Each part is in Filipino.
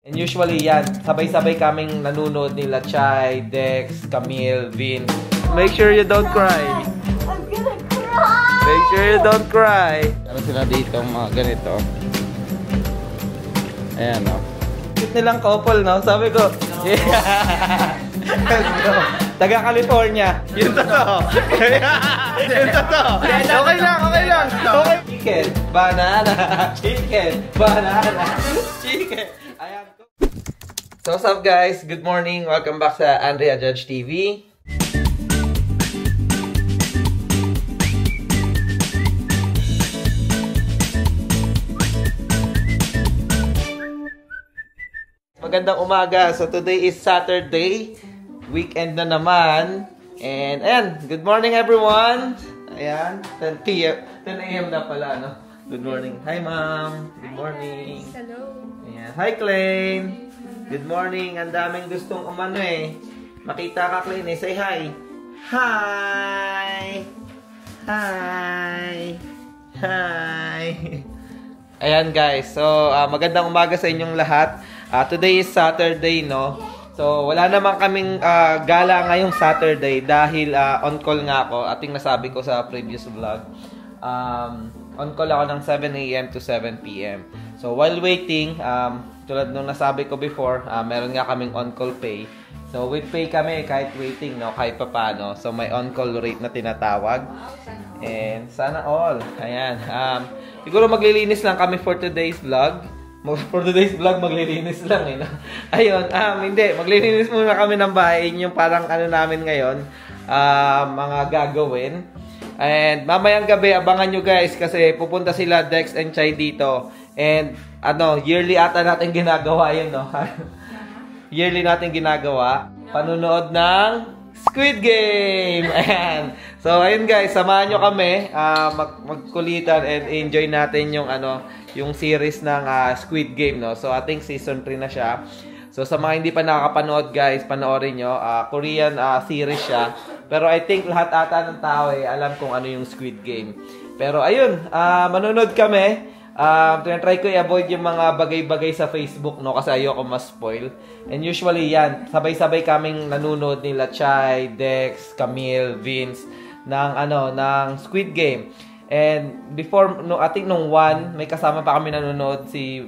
And usually yan, sabay-sabay kaming nanonood nila Chai, Dex, Camille, Vince. Make sure you don't cry. I'm gonna cry! Make sure you don't cry. Ano sila dito, mga ganito. Ayan, no? Cute nilang couple, no? Sabi ko, yeah. Taga California. Yun totoo. Yun totoo. Okay lang, okay lang. Okay. Chicken, banana. Chicken, banana. Chicken. Ayan. So what's up guys? Good morning. Welcome back sa Andrea Judge TV. Magandang umaga. So today is Saturday. Weekend na naman. And ayan, good morning everyone. Ayan, 10 a.m. na pala, no? Good morning. Hi ma'am. Good morning. Hi, hello. Ayan. Hi Clay. Good morning. Ang daming gustong umano eh. Makita ka Clay eh. Say hi. Hi. Hi. Hi. Ayan guys. So, magandang umaga sa inyong lahat. Today is Saturday, no? So, wala naman kaming gala ngayong Saturday dahil on call nga ako. Ating nasabi ko sa previous vlog. On call ako ng 7 a.m. to 7 p.m. So, while waiting, tulad nung nasabi ko before, meron nga kaming on-call pay. So, with pay kami kahit waiting, no? Kahit papano. So, may on-call rate na tinatawag. And sana all. Ayan. Siguro maglilinis lang kami for today's vlog. For today's vlog, maglilinis lang eh. No? Ayun, hindi. Maglilinis muna kami ng bahay. Yung parang ano namin ngayon, mga gagawin. And mamayang gabi, abangan nyo guys kasi pupunta sila Dex and Chai dito. And yearly ata natin ginagawa yun, no? Yearly natin ginagawa. Panunood ng Squid Game! Ayan. So, ayun guys, samahan nyo kami magkulitan and enjoy natin yung yung series ng Squid Game, no? So, I think season 3 na siya. So, sa mga hindi pa nakakapanood, guys, panoorin nyo. Korean series siya. Pero I think lahat ata ng tao alam kung ano yung Squid Game. Pero, ayun, manonood kami. Tinatry ko i-avoid yung mga bagay-bagay sa Facebook, no? Kasi ayoko ma-spoil. And usually, yan, sabay-sabay kaming nanonood nila Chai, Dex, Camille, Vince, ng Squid Game. And before, no, I think nung 1, may kasama pa kami nanonood si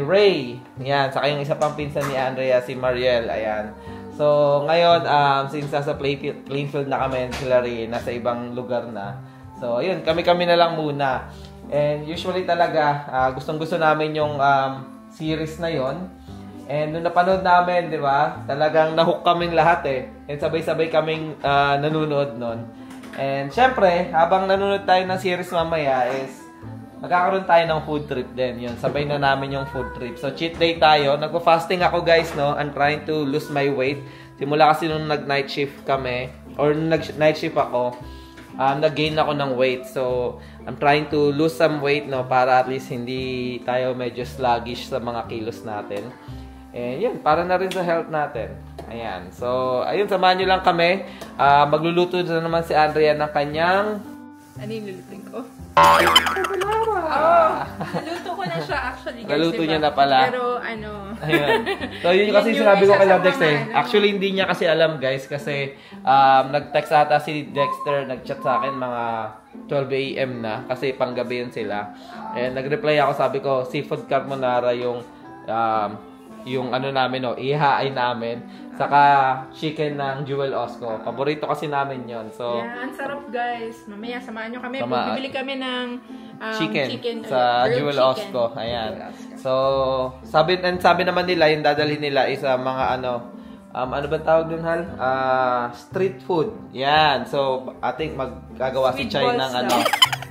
Ray. Yan, saka yung isa pang pinsan ni Andrea, si Mariel. Ayan. So, ngayon, since nasa Plainfield na kami, sila Ray, nasa ibang lugar na. So, ayun, kami-kami na lang muna. And usually talaga, gustong-gusto namin yung series na yon. And nung napanood namin, di ba, talagang nahook kaming lahat eh. And sabay-sabay kaming nanonood nun. And syempre, habang nanonood tayo ng series mamaya is magkakaroon tayo ng food trip din. Yun, sabay na namin yung food trip. So, cheat day tayo. Nagpa-fasting ako guys, no? I'm trying to lose my weight. Simula kasi nung nag-night shift kami, or nung nag-night shift ako, nag-gain ako ng weight. So, I'm trying to lose some weight, no? Para at least hindi tayo medyo sluggish sa mga kilos natin. And yun, para na rin sa health natin. Ayan. So, ayun, samahan nyo lang kami. Magluluto na naman si Andrea ng kanyang... Ano yung lulutuin ko? Naluto ko na siya actually. Naluto niya na pala. Pero ayun. So, yun kasi sinabi ko kay Dex eh. Actually, hindi niya kasi alam guys. Kasi nag-text ata si Dexter, nag-chat sa akin mga 12 a.m. na. Kasi panggabi yun sila. And nag-reply ako, sabi ko, seafood carbonara yung namin, no, ihahain namin. Saka chicken ng Jewel Osco. Paborito kasi namin yon. So, yan, sarap guys. Mamaya samahan nyo kami. Bibili kami ng chicken sa Jewel Osco. Ayan. So, sabi naman nila, yung dadalhin nila is mga ano ba tawag dun, Hal? Street food. Yan. So, I think maggagawa si Chai ng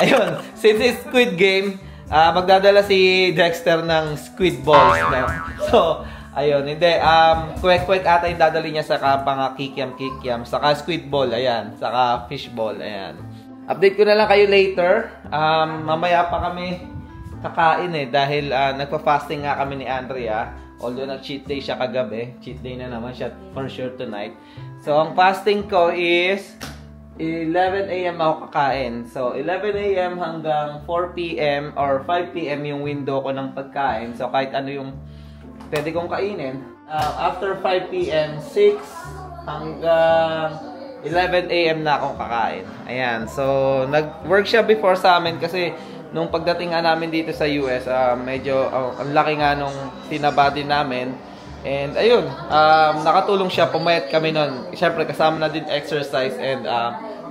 Ayun. Since it's Squid Game, magdadala si Dexter ng squid balls na. So, ayun, hindi. Kwek-kwek ata yung dadali niya sa mga kikiam-kikiam. Saka squid ball, ayan. Saka fish ball, ayan. Update ko na lang kayo later. Mamaya pa kami kakain eh. Dahil nagpa-fasting nga kami ni Andrea. Although nag-cheat day siya kagabi. Cheat day na naman siya for sure tonight. So, ang fasting ko is 11 a.m. ako kakain. So, 11 a.m. hanggang 4 p.m. or 5 p.m. yung window ko ng pagkain. So, kahit ano yung pwede kong kainin. After 5 p.m., 6 hanggang 11 a.m. na akong kakain. Ayan. So, nag-work siya before sa amin kasi nung pagdating nga namin dito sa US, medyo ang laki nga nung tinabody namin. And ayun, nakatulong siya. Pumayat kami nun. Siyempre, kasama na din exercise and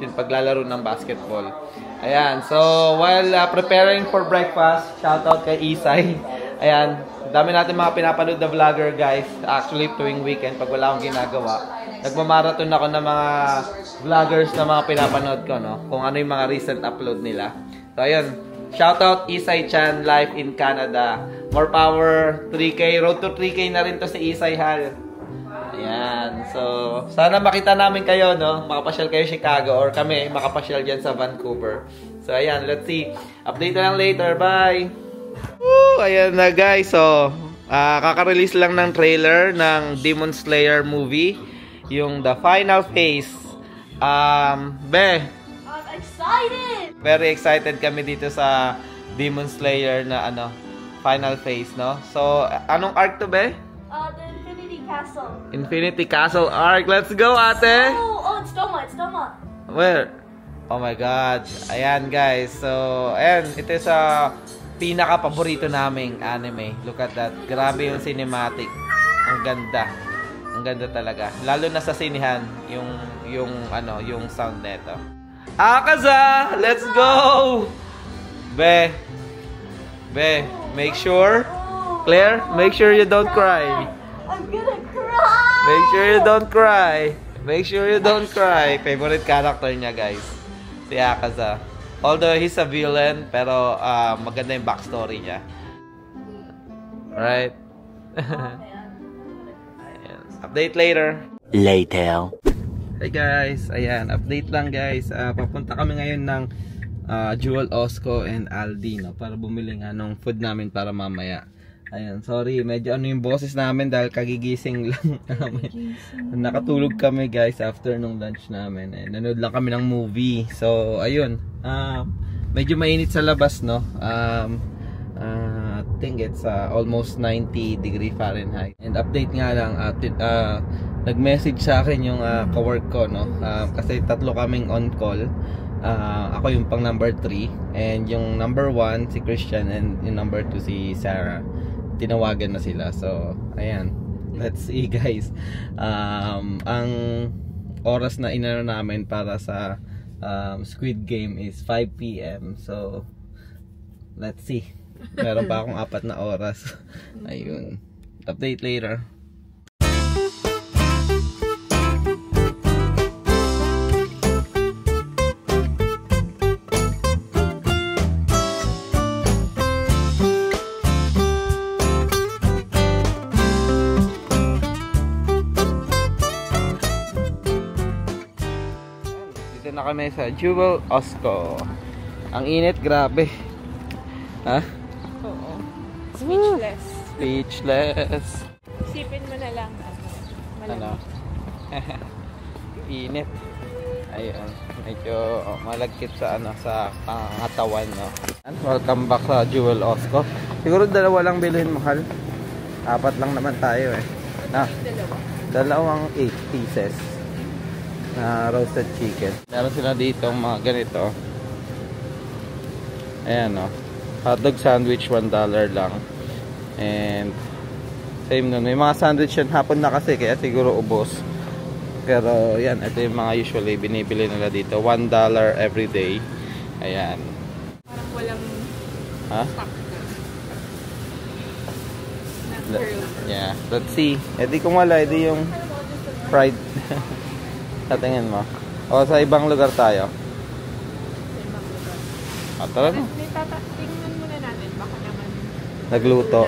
yung paglalaro ng basketball. Ayan. So, while preparing for breakfast, shoutout kay Isay. Ayan. Dami natin mga pinapanood na vlogger, guys. Actually, tuwing weekend, pag wala akong ginagawa, nagmamarathon ako ng mga vloggers na mga pinapanood ko, no? Kung ano yung mga recent upload nila. So, ayun. Shoutout Isay Chan, live in Canada. More power, 3K. Road to 3K na rin to si Isay Hal. Ayan. So, sana makita namin kayo, no? Makapasyal kayo Chicago or kami makapasyal dyan sa Vancouver. So, ayan. Let's see. Update na lang later. Bye! Woo! Ayan na, guys. So, kaka-release lang ng trailer ng Demon Slayer movie. Yung The Final Phase. I'm excited! Very excited kami dito sa Demon Slayer na Final Phase, no? So, anong arc to, Be? The Infinity Castle. Infinity Castle arc. Let's go, ate! It's Doma. It's Doma. Where? Oh my God. Ayan, guys. So, ayan. Ito sa pinaka-paborito naming anime. Look at that. Grabe yung cinematic. Ang ganda. Ang ganda talaga. Lalo na sa sinihan, yung sound neto. Akaza! Let's go! Be, make sure. Claire, make sure you don't cry. I'm gonna cry! Make sure you don't cry. Make sure you don't cry. Favorite character niya, guys. Si Akaza. Although he's a villain, pero maganda yung backstory niya. Right? Update later. Hey guys, ayan, update lang guys. Papunta kami ngayon ng Jewel Osco and Aldi, no, para bumili nga ng food namin para mamaya. Ayan, sorry, medyo yung boses namin dahil kagigising lang namin. Nakatulog kami guys after nung lunch namin. Nanood lang kami ng movie. So, ayun. Medyo mainit sa labas, no? I think it's almost 90 degree Fahrenheit. And update nga lang, nag-message sa akin yung ka-work ko, no? Kasi tatlo kaming on call. Ako yung pang number 3 and yung number 1 si Christian and yung number 2 si Sarah. Tinawagan na sila. So, ayan. Let's see, guys. Ang oras na inano namin para sa Squid Game is 5 p.m. So, let's see. Meron pa akong 4 na oras. Ayun. Update later. Na kami sa Jewel Osco. Ang init, grabe. Ha? Oo. Speechless. Speechless. Isipin mo na lang. Ano? Init. Ayun. Medyo malagkit sa sa pangatawan, no. Welcome back sa Jewel Osco. Siguro dalawa lang bilhin, mahal. 4 lang naman tayo eh. Na. Dalawang 8 pieces. Na roasted chicken. Meron sila dito mga ganito. Ayan, no. Hotdog sandwich $1 lang. And same nun. May mga sandwich yan hapon na kasi kaya siguro ubos. Pero yan, ito yung mga usually binibili nila dito. $1 every day. Ayan. Parang walang stock na Yeah. Let's see. Edi kung wala, edi yung fried. Tatingin mo. O sa ibang lugar tayo. Tara na. Tingnan muna natin. Baka naman Nagluto.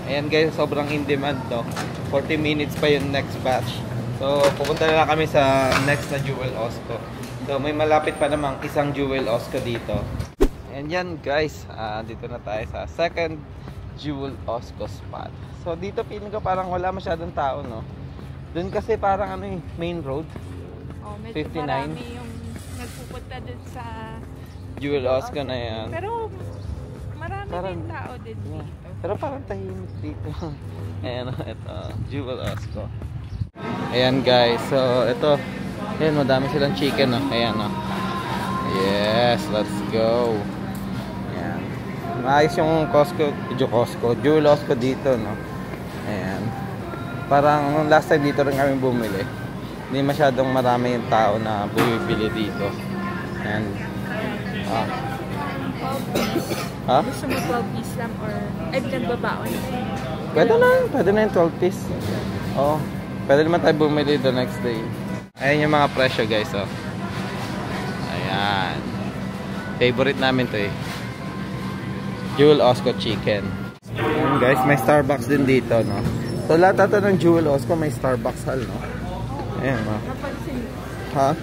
Ayan guys, sobrang in demand, no. 40 minutes pa yung next batch. So, pupunta na lang kami sa next na Jewel Osco. So, may malapit pa namang isang Jewel Osco dito. And yan guys, dito na tayo sa second Jewel Osco spot. So, dito feeling ko parang wala masyadong tao, no. Doon kasi parang main road. Oh, medyo 59. marami yung nagpupunta dun sa Jewel Osco na yan. Pero marami Parang, din tao din dito. Pero parang tahimik dito. Ayan, ito. Jewel Osco. Ayan guys, so ito. Ayan, madami silang chicken, no? Ayan, no? Yes, let's go. Ayan. Maayos yung Jewel Osco dito, no? Ayan. Parang last time dito rin kami bumili. Hindi masyadong marami yung tao na bumibili dito. Ayan. Ha? Gusto mo 12 piece lang or ay pinagbabaon? Pwede na yung 12 piece. Oo. Pwede naman tayo bumili the next day. Ayan yung mga presyo guys, oh. Ayan. Favorite namin to eh. Jewel Osco chicken. Ayan guys, may Starbucks din dito, no? So lahat ito ng Jewel Osco may Starbucks hal, no? Ayan, no? Napansin. Ha?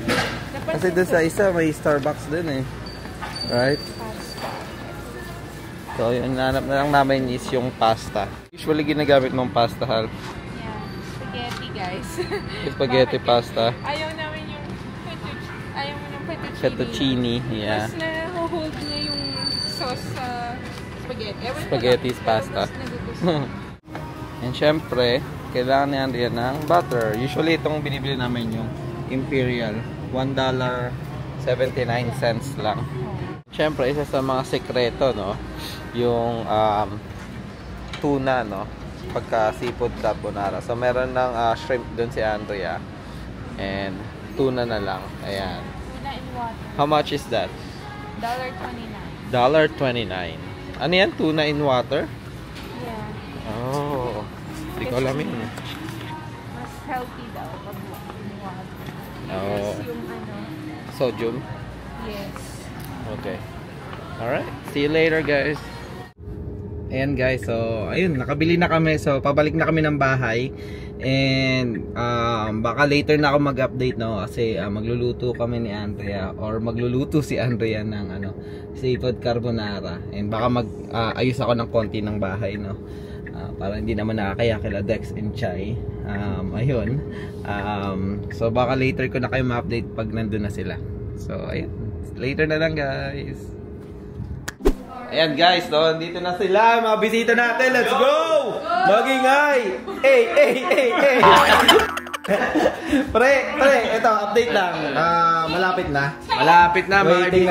Kasi doon sa isa may Starbucks din eh. Right? So, yung nanap na lang namin is yung pasta. Usually ginagamit mong pasta, Hal. Yeah. Spaghetti, guys. Spaghetti pasta. Ayaw namin yung Fettuccine, yeah. Tapos na-hold niya yung sauce sa spaghetti. Spaghetti is pasta. And syempre, kailangan niyan rin ng butter. Usually, itong binibili namin yung Imperial. $1.79 lang. Syempre, isa sa mga sekreto, no? Yung tuna, no? Pagka seafood carbonara. So, meron ng shrimp dun si Andrea. And tuna na lang. Ayan. Tuna in water. How much is that? $1.29. $1.29. Ano yan? Tuna in water? Yeah. Oh. Hindi ko alam yun. Mas healthy daw pag in water. Oh. Tapos yung ano. Sodium? Yes. Okay. Alright. See you later, guys. Ayan, guys. So, ayun. Nakabili na kami. So, pabalik na kami ng bahay. And, baka later na ako mag-update, no? Kasi, magluluto kami ni Andrea. Or magluluto si Andrea ng, seafood carbonara. And baka ayos ako ng konti ng bahay, no? Para hindi naman nakakaya kila Dex and Chai. Ayun. So, baka later ko na kayo ma-update pag nandun na sila. So, ayun. Later na lang, guys. Ayan, guys, no? Dito na sila, mga bisita natin. Let's go! Magingay! Hey! Pre, ito, update lang. Malapit na. Malapit na, mga Waiting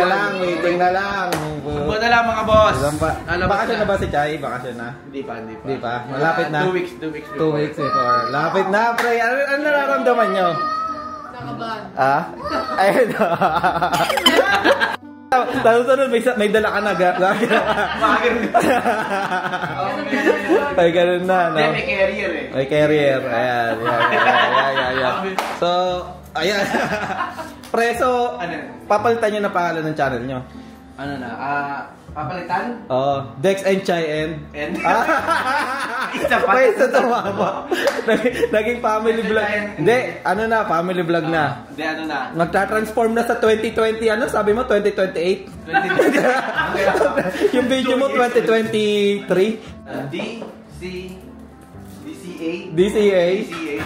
na lang. Subo na lang, mga boss. Bakasyon na ba si Chai? Bakasyon na? Hindi pa. Malapit na. 2 weeks. 2 weeks before. Lapit na, pre. Ano nararamdaman nyo? Nakabahan. Ayun. Sunod, may dala ka na. Ay, ganun na, no? May carrier eh. May carrier. Ayan. So, ayan. Preso, papalitan nyo na pangalan ng channel nyo. Ano na? Papalitan? Dex and Chai and? Isa pa. Preso tumama. Naging family vlog. Hindi, family vlog na. Hindi, ano na? Magta-transform na sa 2020, sabi mo, 2028? Yung video mo, 2023? DCA?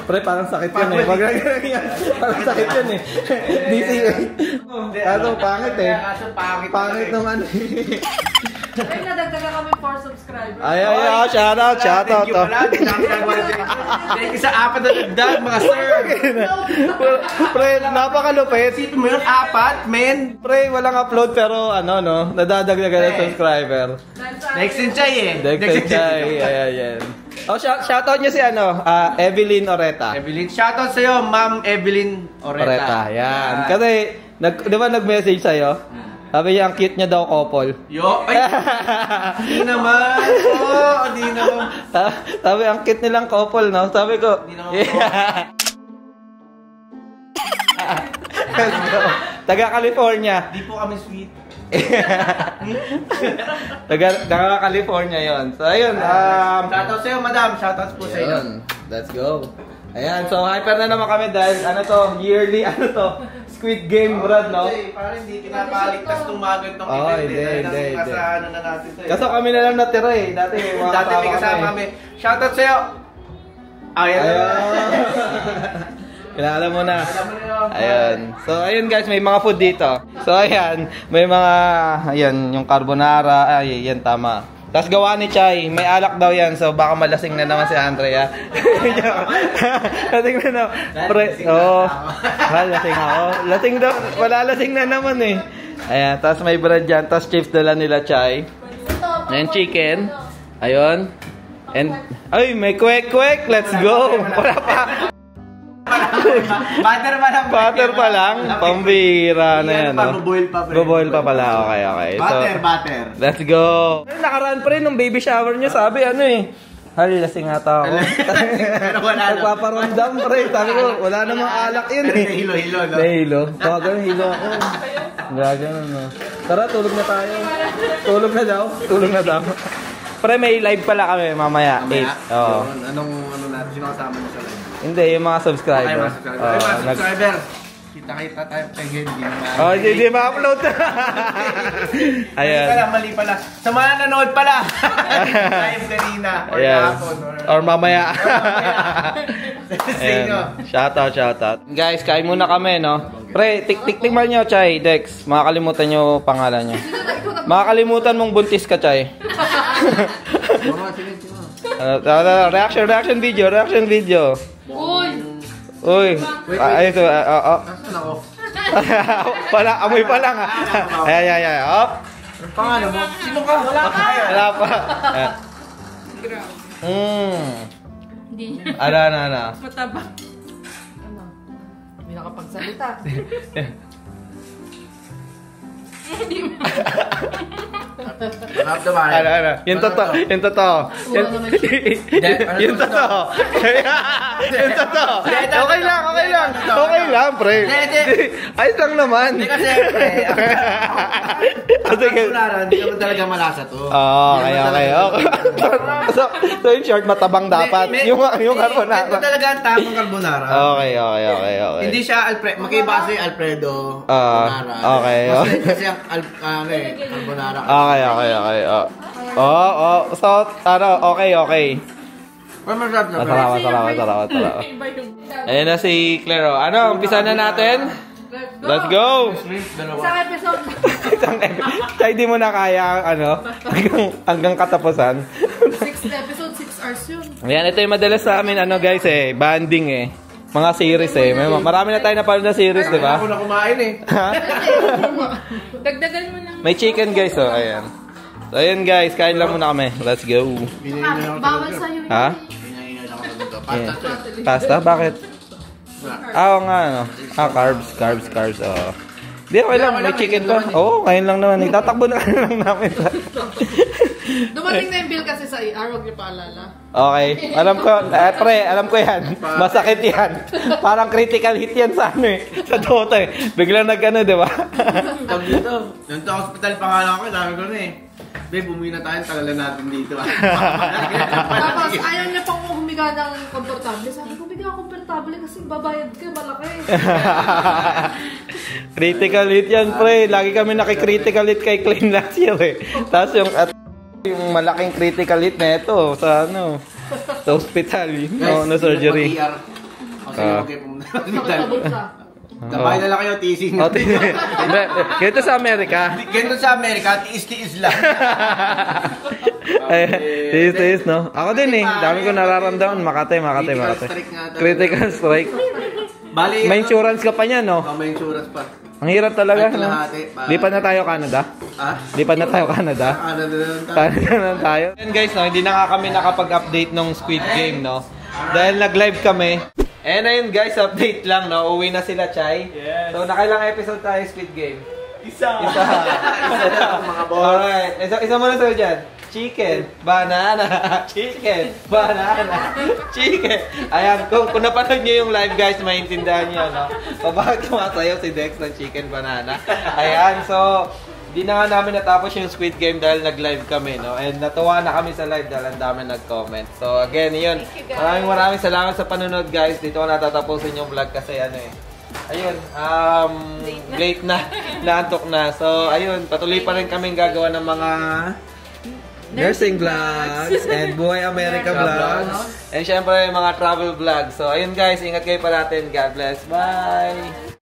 Pre, parang sakit yun eh. Parang sakit yun eh. DCA. Pangit eh. Pangit nung ano eh. Ay, nadagdagan kami 4 subscribers. Ay, shout out. Thank you pala. Thank you sa 4 na dagdag, mga sir. Pre, napakalupit. Sito mo yun, 4, men. Pre, walang upload pero nadadagdagan ng subscriber. Next in Chay eh. Dex and Chai. Ayan. Shoutout nyo si Evelyn Oreta. Evelyn, shoutout sa'yo, Ma'am Evelyn Oreta. Yan. Kasi, di ba nag-message sa'yo? Sabi niya, ang cute niya daw couple. Ay! Di naman. Di naman. Sabi, ang cute nilang couple, no? Sabi ko, taga California. Di po kami sweet. Taga California yon. So, ayun. Shoutout sa'yo, madam. Shoutout po sa inyo. Let's go. Ayan, so hyper na naman kami dahil yearly, Squid Game, Brad, no? Parang hindi pinapaligtas itong mga ganitong hindi. Nasa ano na natin ito eh. Kaso kami na lang natira eh. Dati may kasama kami. Shoutout sa'yo. Ayan. Kilala mo na. Ayan. So, ayun guys, may mga food dito. So, ayan. May mga, ayan, yung carbonara. Ay, yan, tama. Tapos gawa ni Chay, may alak daw yan, so baka malasing na naman si Andrea. Lasing na naman. Lasing ako. Lasing daw, wala lasing na naman eh. Ayan, tapos may bread dyan, tapos chips dala nila Chay. Ayan, chicken. Ayun. And, ay, may kwek-kwek, let's go. Wala pa. Butter pa lang. Pambira na yan. Baboil pa. Baboil pa pala. Okay. Butter. Let's go. Nakaraan pa rin nung baby shower niya. Sabi lasing ata ako. Pero wala na. Nagpaparamdam pre. Sabi ko, wala namang alak yun eh. Hilo-hilo, no? Hilo. Tawagan hilo ako. Gagano no. Tara, tulog na tayo. Tulog na daw. Pre, may live pala kami mamaya. 8. Oo. Anong natin? Sino kasama mo sa live? Hindi, yung mga subscriber. Subscriber. Kita tayo kay Gendy. Hindi ma-upload. Ayan. Mali pala. Sa mga nanood pala. Live kanina. Or kahapon. Or mamaya. Ayan. Shoutout. Guys, kain muna kami, no? Pre, tikman nyo, Chay, Dex. Makakalimutan nyo pangalan nyo. Makakalimutan mong buntis ka, Chay. Reaction video. Uy. Ayun. Nasaan ako? Amoy pa lang. Ay. Pangalan mo? Sino ka? Wala pa. Hindi. Ana. Matabang. Hindi nakapagsalita. Harap naman. Yung totoo. Yung totoo. Okay lang, pre. Ayos lang naman. Hindi kasi, pre. Hindi naman talaga malasa to. Okay. So, in short, matabang dapat. Yung carbonara. Ito talaga ang tamang carbonara. Okay. Hindi siya Alfredo. Magkaiba kasi Alfredo. Carbonara. Okay. Kasi ang carbonara. Okay. So, okay. Masarap na. Masarap. Ayan na si Claire. Ano, umpisa na natin? Let's go! Isang episode. Kaya di mo na kaya hanggang katapusan. 6th episode, 6 hours yun. Ayan, ito yung madalas sa amin, guys banding mga series marami na tayo napanood na series, di ba? Ako na kumain Ha? Dagdagan mo na. May chicken, guys, ayan. So, ayan, guys, kain lang muna kami. Let's go. Bawal sa'yo yun. Ha? Pasta? Bakit? Oo nga, carbs, Di, okay lang, may chicken pa. Oo, kain lang naman. Tatakbo na lang namin. Dumating na yung bill kasi sa ER, huwag niyo paalala. Okay. Alam ko yan. Masakit yan. Parang critical hit yan sa sa Dota Biglang di ba? Tag dito. Yung sa hospital pangalan ko, sabi ko na Babe, umuwi na tayo, tagalan natin dito. Tapos ayaw niya pang humiga ng komportable. Sabi ko, humiga komportable kasi babayad ka, malaki. Critical hit yan, pre. Lagi kami nakikritical hit kay Klein last year Tapos yung malaking critical hit na ito sa sa hospital, na surgery. Kasi okay pumunta sa hospital. Dabay na lang kayo, teasing. Ganito sa Amerika. Ganito sa Amerika, tiis-tiis lang. Tiis, no? Ako din dami ko nararamdaman. Makate. Critical strike. May insurance ka pa niyan, no? May insurance pa. Ang hirap talaga, no? Lipat na tayo Canada? Lipat na tayo Canada? Canada na tayo. And guys, hindi na kami nakapag-update ng Squid Game, no? Dahil nag-live kami. And ayun guys, update lang, no? Uwi na sila, Chay. Yes. So, nakailang episode tayo Squid Game? Isa mga boss. Alright. Isa muna sa'yo dyan. Chicken, banana, chicken, banana, chicken. Ayan, kung napanood nyo yung live guys, maintindihan nyo, no? So, bakit tumasayaw si Dex ng chicken, banana? Ayan, so, di na nga namin natapos yung Squid Game dahil nag-live kami, no? And natuwa na kami sa live dahil ang dami nag-comment. So, again, yun. Maraming salamat sa panonood, guys. Dito ko natatapusin yung vlog kasi ayun, late na, naantok na. So, ayun, patuloy pa rin kaming gagawa ng mga nursing vlogs and Buhay America vlogs. And syempre, mga travel vlogs. So, ayun guys, ingat kayo pa natin. God bless. Bye!